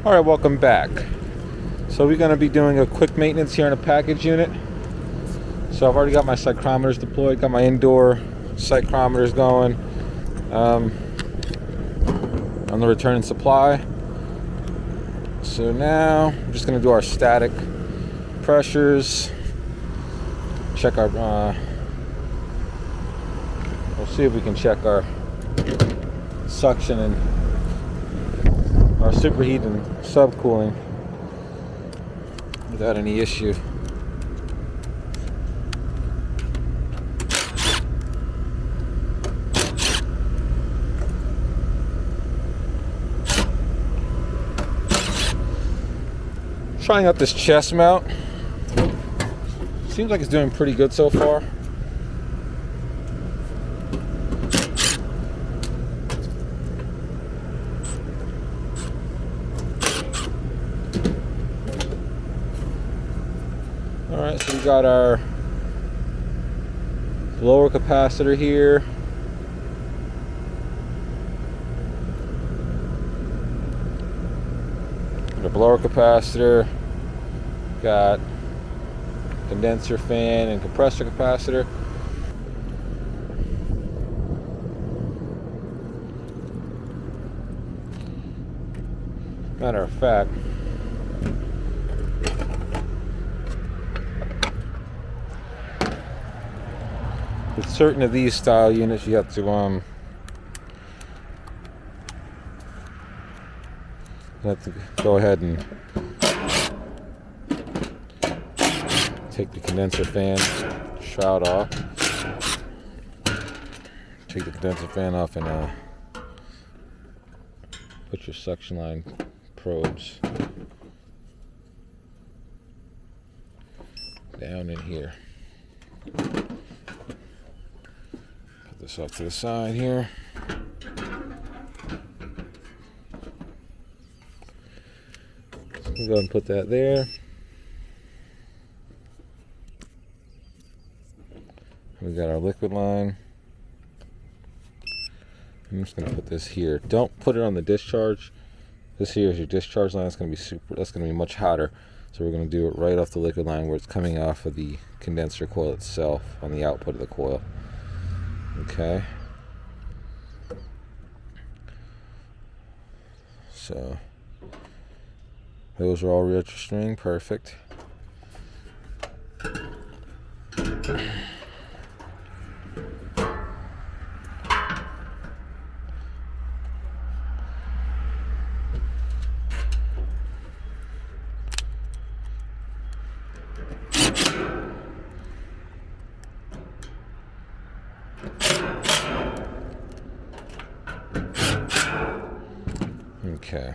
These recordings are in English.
Alright, welcome back. So we're going to be doing a quick maintenance here on a package unit. So I've already got my psychrometers deployed, got my indoor psychrometers going on the return and supply. So now I'm just going to do our static pressures, check our, we'll see if we can check our suction and our superheat and subcooling without any issue. Trying out this chest mount. Seems like it's doing pretty good so far. Alright, so we got our blower capacitor here. The blower capacitor, got condenser fan and compressor capacitor. Matter of fact, with certain of these style units, you have to go ahead and take the condenser fan shroud off. Take the condenser fan off and put your suction line probes down in here. Put this off to the side here. Go ahead and put that there. We got our liquid line. I'm just going to put this here. Don't put it on the discharge. This here is your discharge line. That's going to be much hotter. So we're going to do it right off the liquid line where it's coming off of the condenser coil itself on the output of the coil. Okay. So those are all retro string, perfect. Okay.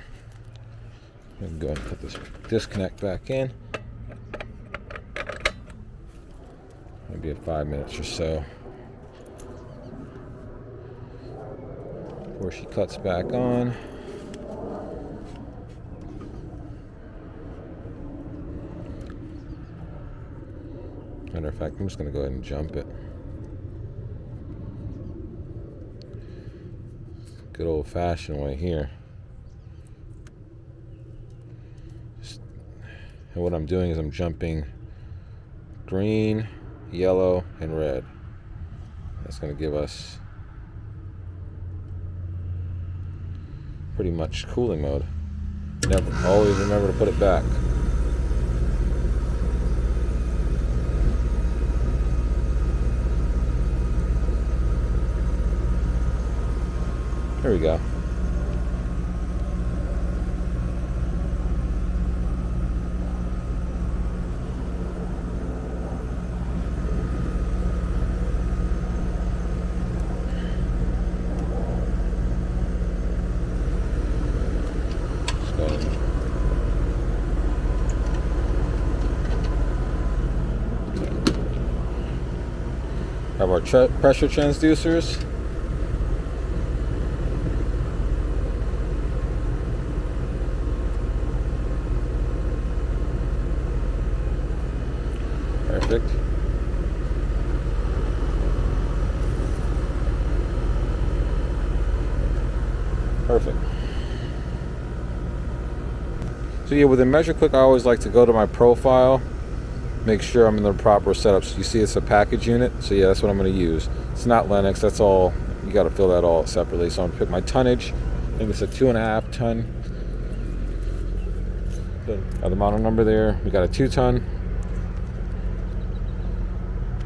I'm going to go ahead and put this disconnect back in. Maybe 5 minutes or so before she cuts back on. Matter of fact, I'm just going to go ahead and jump it. Good old-fashioned way here. And what I'm doing is I'm jumping green, yellow, and red. That's going to give us pretty much cooling mode. Always remember to put it back. There we go. Have our pressure transducers. Perfect. Perfect. So yeah, with the Measure Quick, I always like to go to my profile, make sure I'm in the proper setup. So you see it's a package unit, so yeah, that's what I'm going to use. It's not Lennox, that's all, you got to fill that all separately. So I'm going to pick my tonnage. I think it's a 2.5 ton. Got the model number there. We got a 2 ton.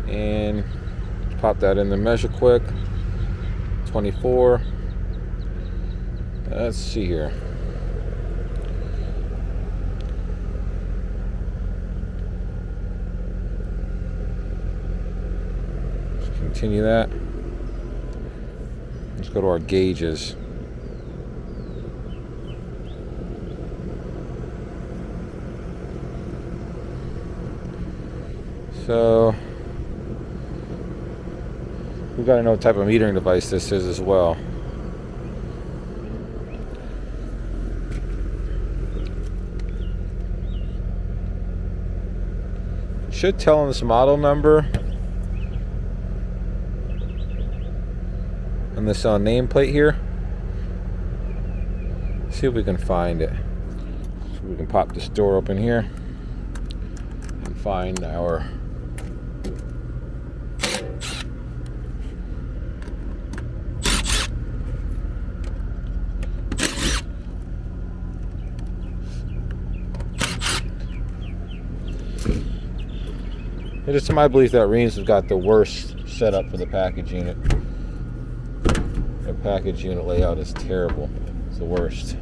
And pop that in the Measure Quick. 24. Let's see here. Let's continue that. Let's go to our gauges. So we've got to know what type of metering device this is as well. It should tell on this model number on this nameplate here. See if we can find it. So we can pop this door open here and find our It is to my belief that Rheem's have got the worst setup for the package unit. Their package unit layout is terrible. It's the worst.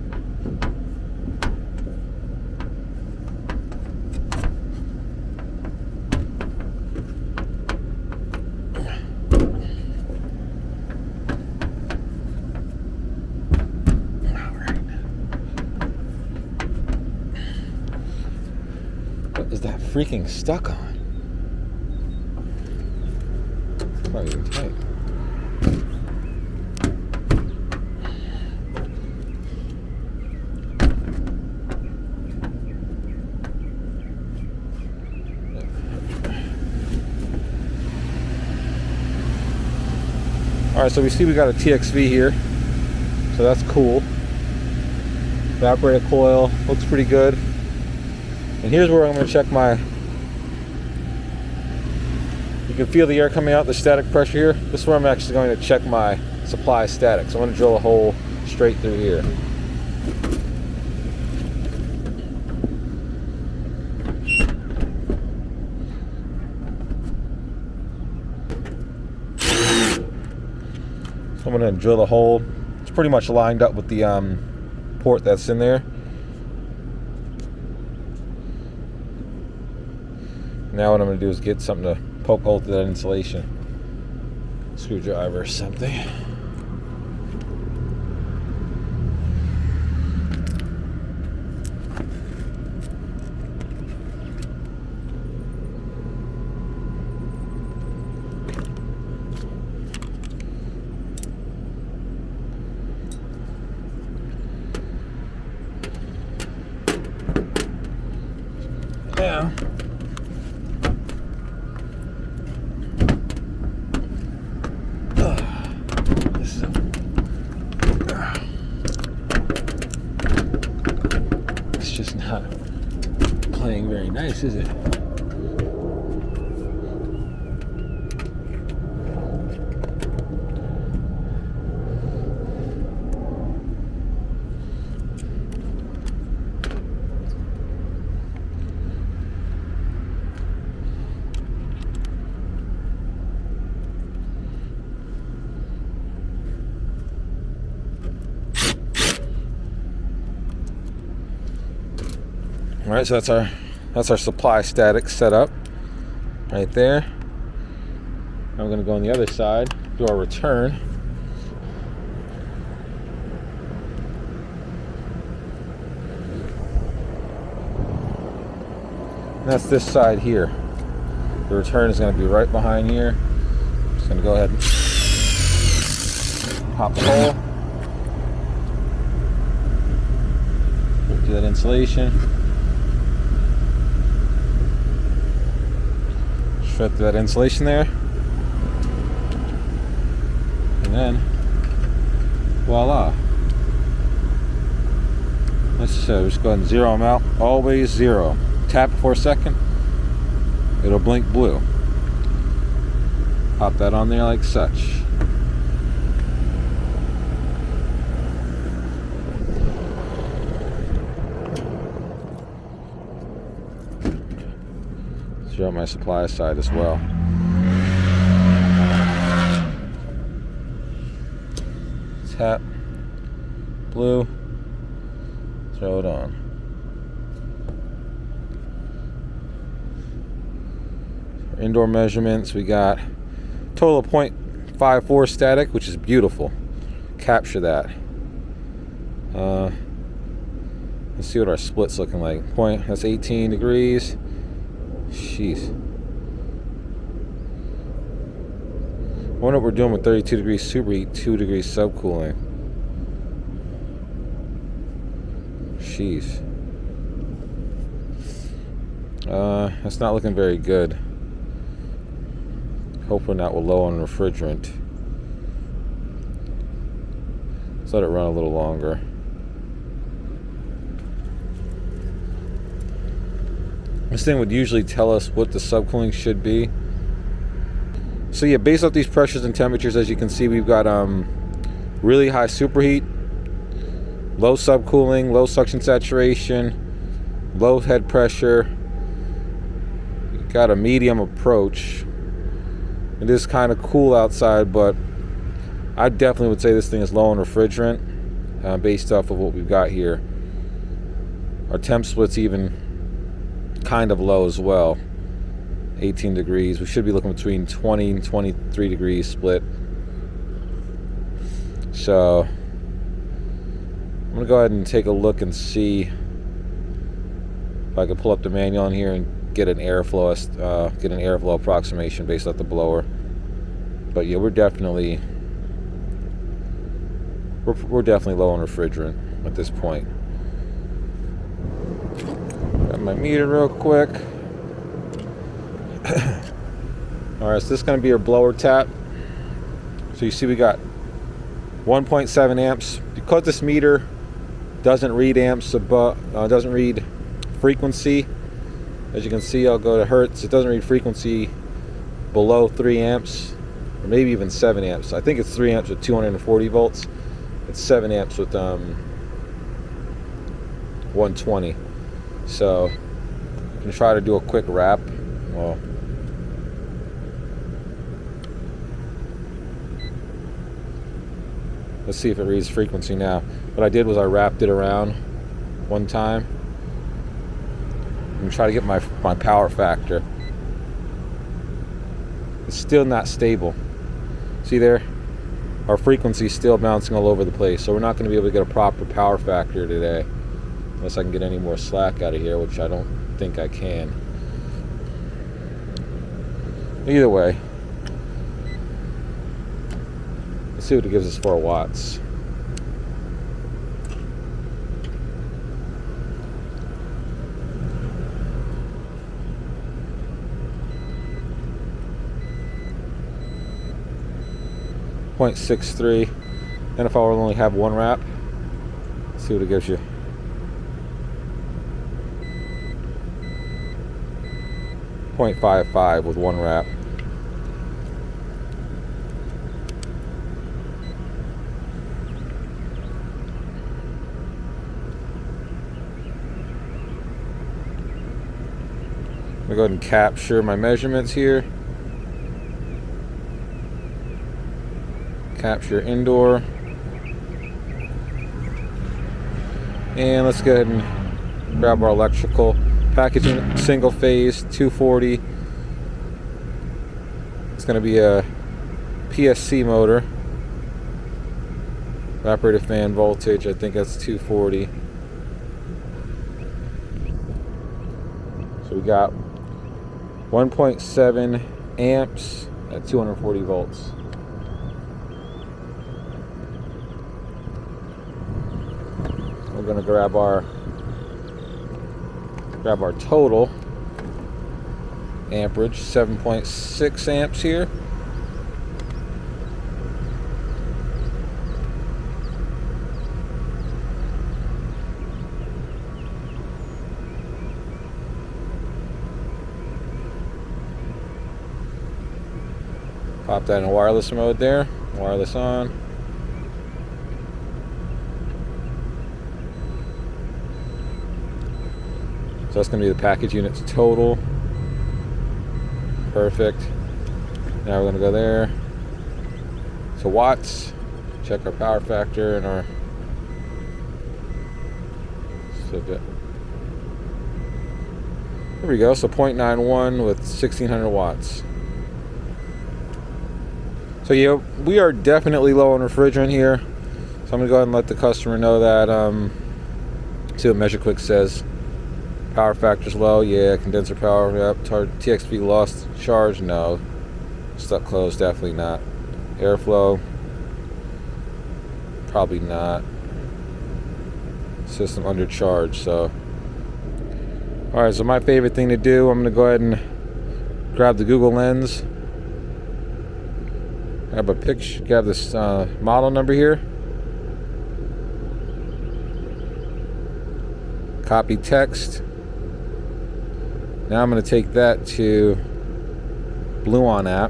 What is that freaking stuck on? Probably even tight. Alright, so we see we got a TXV here. So that's cool. Evaporator coil looks pretty good. And here's where I'm going to check my... You can feel the air coming out, the static pressure here. This is where I'm actually going to check my supply static. So I'm going to drill a hole straight through here. So I'm going to drill the hole. It's pretty much lined up with the port that's in there. Now what I'm going to do is get something to poke hole through that insulation. Screwdriver or something. Yeah. It's just not playing very nice, is it? All right, so that's our supply static set up right there. Now we're going to go on the other side, do our return. And that's this side here. The return is going to be right behind here. I'm just going to go ahead and pop the hole. Do that insulation. Shred through that insulation there. And then, voila. Let's just go ahead and zero them out. Always zero. Tap it for a second. It'll blink blue. Pop that on there like such. Zero my supply side as well. Tap. Blue. Throw it on. For indoor measurements, we got total of 0.54 static, which is beautiful. Capture that. Let's see what our split's looking like. That's 18 degrees. Jeez. I wonder what we're doing with 32 degrees superheat, 2 degrees subcooling. Jeez. That's not looking very good. Hopefully not with low on refrigerant. Let's let it run a little longer. This thing would usually tell us what the subcooling should be. So yeah, based off these pressures and temperatures, as you can see, we've got really high superheat, low subcooling, low suction saturation, low head pressure. We've got a medium approach. It is kind of cool outside, but I definitely would say this thing is low on refrigerant based off of what we've got here. Our temp split's even kind of low as well. 18 degrees. We should be looking between 20 and 23 degrees split. So I'm gonna go ahead and take a look and see if I can pull up the manual in here and get an airflow approximation based off the blower. But yeah, we're definitely low on refrigerant at this point. Got my meter real quick. Alright, so this is going to be our blower tap. So you see we got 1.7 amps. Because this meter doesn't read amps doesn't read frequency. As you can see, I'll go to hertz. It doesn't read frequency below 3 amps, or maybe even 7 amps. I think it's 3 amps with 240 volts. It's 7 amps with 120. So you can try to do a quick wrap. Well, let's see if it reads frequency now. What I did was I wrapped it around one time and try to get my power factor. It's still not stable. See there? Our frequency is still bouncing all over the place, so we're not going to be able to get a proper power factor today unless I can get any more slack out of here, which I don't think I can. Either way, let's see what it gives us for watts. .63, and if I will only have one wrap, let's see what it gives you. .55 with one wrap. I'm gonna go ahead and capture my measurements here. Capture indoor. And let's go ahead and grab our electrical. Packaging, single phase, 240. It's going to be a PSC motor. Evaporative fan voltage, I think that's 240. So we got 1.7 amps at 240 volts. We're going to grab our total amperage, 7.6 amps here. Pop that in wireless mode there. Wireless on. So that's going to be the package units total. Perfect. Now we're going to go there. So watts. Check our power factor and our. So good. There we go. So 0.91 with 1600 watts. So yeah, we are definitely low on refrigerant here. So I'm going to go ahead and let the customer know that. See what Measure Quick says. Power factor's low. Yeah. Condenser power. Yep. TXV lost charge. No. Stuck closed. Definitely not. Airflow. Probably not. System undercharged. So. Alright. So my favorite thing to do. I'm going to go ahead and grab the Google Lens. Grab a picture, grab this model number here. Copy text. Now I'm going to take that to Blue On app.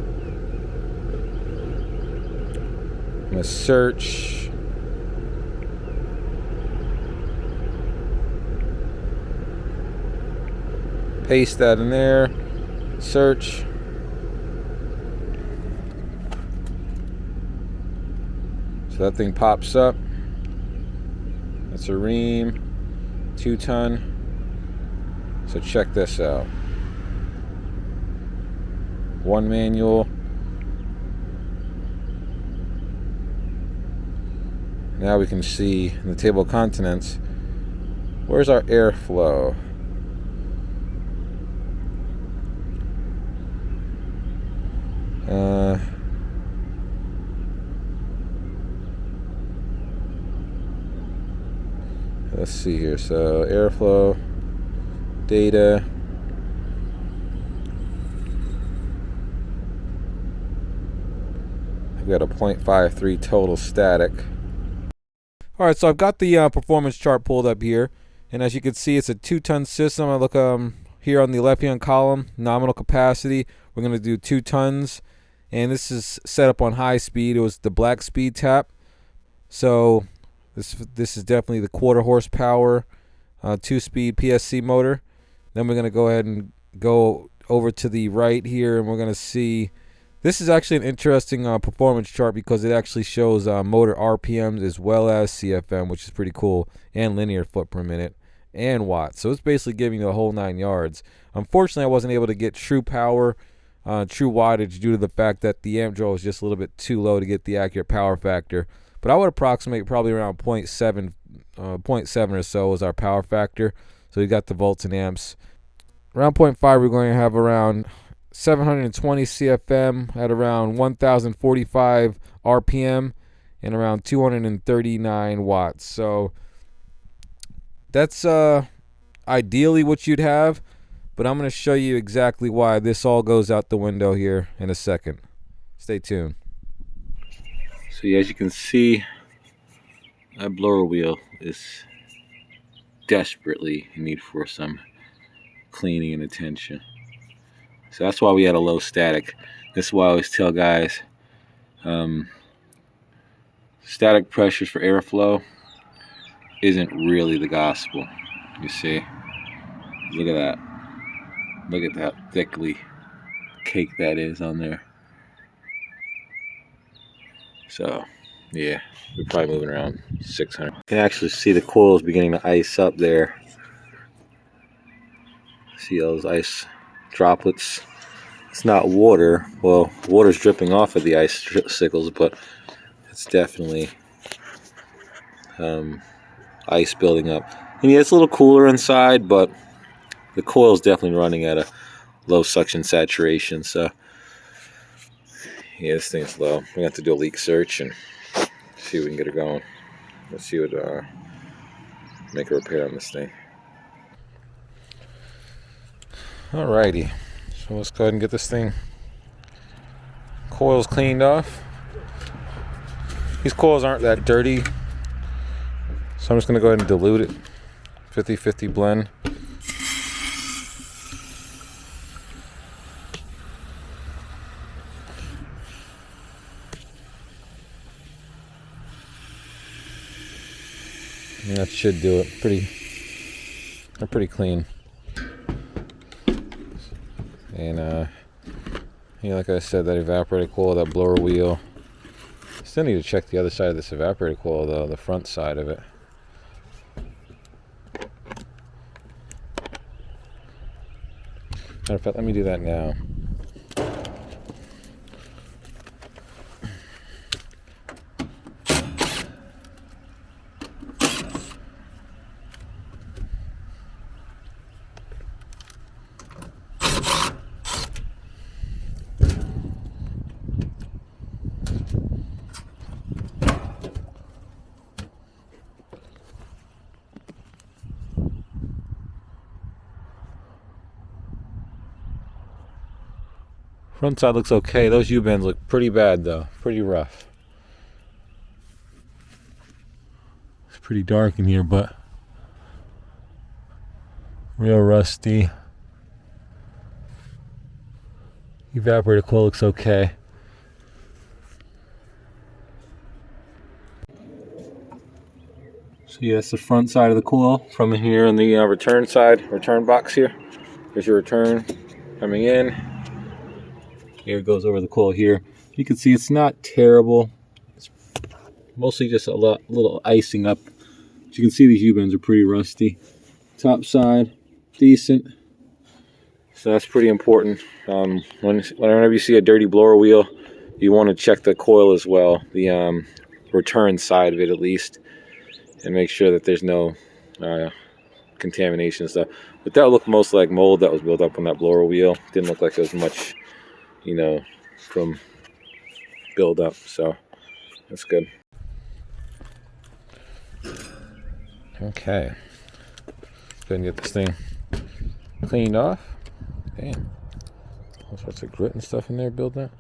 I'm going to search. Paste that in there. Search. So that thing pops up. That's a Rheem 2-ton. So check this out. One manual. Now we can see in the table of contents, where's our airflow? Let's see here. So airflow data. I've got a 0.53 total static. All right, so I've got the performance chart pulled up here, and as you can see, it's a 2-ton system. I look here on the left-hand column, nominal capacity. We're going to do 2 tons, and this is set up on high speed. It was the black speed tap, so this is definitely the 1/4 horsepower 2-speed PSC motor. Then we're going to go ahead and go over to the right here, and we're going to see. This is actually an interesting performance chart because it actually shows motor RPMs as well as CFM, which is pretty cool, and linear foot per minute, and watts. So it's basically giving you the whole 9 yards. Unfortunately, I wasn't able to get true power, true wattage due to the fact that the amp draw was just a little bit too low to get the accurate power factor. But I would approximate probably around 0.7 or so is our power factor. So we got the volts and amps. Around 0.5, we're going to have around 720 CFM at around 1045 RPM and around 239 watts. So that's ideally what you'd have, but I'm going to show you exactly why this all goes out the window here in a second. Stay tuned. So as you can see, that blower wheel is desperately in need for some cleaning and attention. So that's why we had a low static. This is why I always tell guys, static pressures for airflow isn't really the gospel. You see, look at that. Look at that thickly cake that is on there. So yeah, we're probably moving around 600. You can actually see the coils beginning to ice up there. See those ice droplets? It's not water. Well, water's dripping off of the icicles, but it's definitely ice building up. And yeah, it's a little cooler inside, but the coil's definitely running at a low suction saturation. So yeah, this thing's low. We're gonna have to do a leak search and see if we can get it going. Let's see what make a repair on this thing. Alrighty, so let's go ahead and get this thing coils cleaned off. These coils aren't that dirty, so I'm just gonna go ahead and dilute it. 50-50 blend. And that should do it. They're pretty clean. And like I said, that evaporator coil, that blower wheel. Still need to check the other side of this evaporator coil though, the front side of it. Matter of fact, let me do that now. Front side looks okay. Those U-bends look pretty bad though. Pretty rough. It's pretty dark in here, but real rusty. Evaporator coil looks okay. So yeah, that's the front side of the coil from here on the return box here. Here's your return coming in. Air goes over the coil here. You can see it's not terrible. It's mostly just a little icing up. But you can see these U-bends are pretty rusty. Top side, decent. So that's pretty important. Whenever you see a dirty blower wheel, you want to check the coil as well, the return side of it at least, and make sure that there's no contamination and stuff. But that looked most like mold that was built up on that blower wheel. Didn't look like there was much, from build up, so that's good. Okay, go and get this thing cleaned off. Damn, all sorts of grit and stuff in there building up.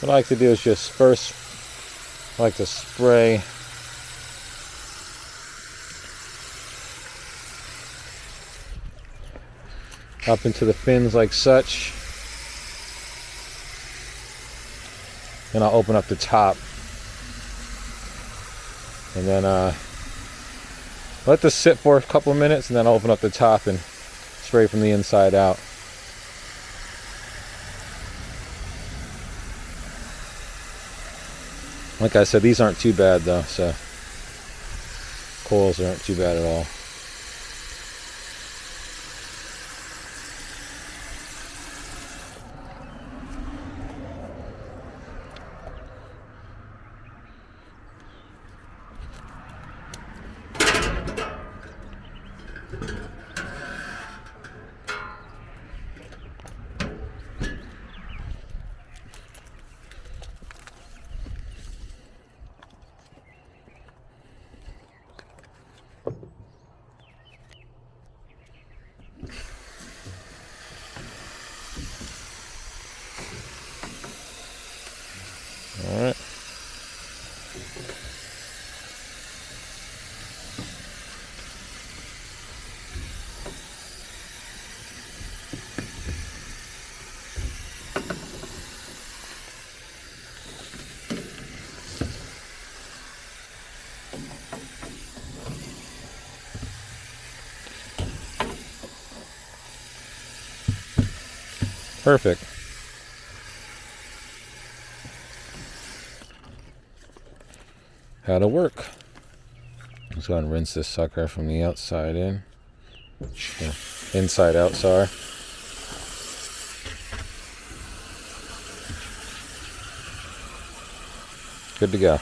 What I like to do is just first, I like to spray up into the fins like such. Then I'll open up the top. And then let this sit for a couple of minutes, and then I'll open up the top and spray from the inside out. Like I said, these aren't too bad though, so coils aren't too bad at all. All right. Perfect. That'll work. Let's go ahead and rinse this sucker from the outside in. Yeah, inside out, sorry. Good to go.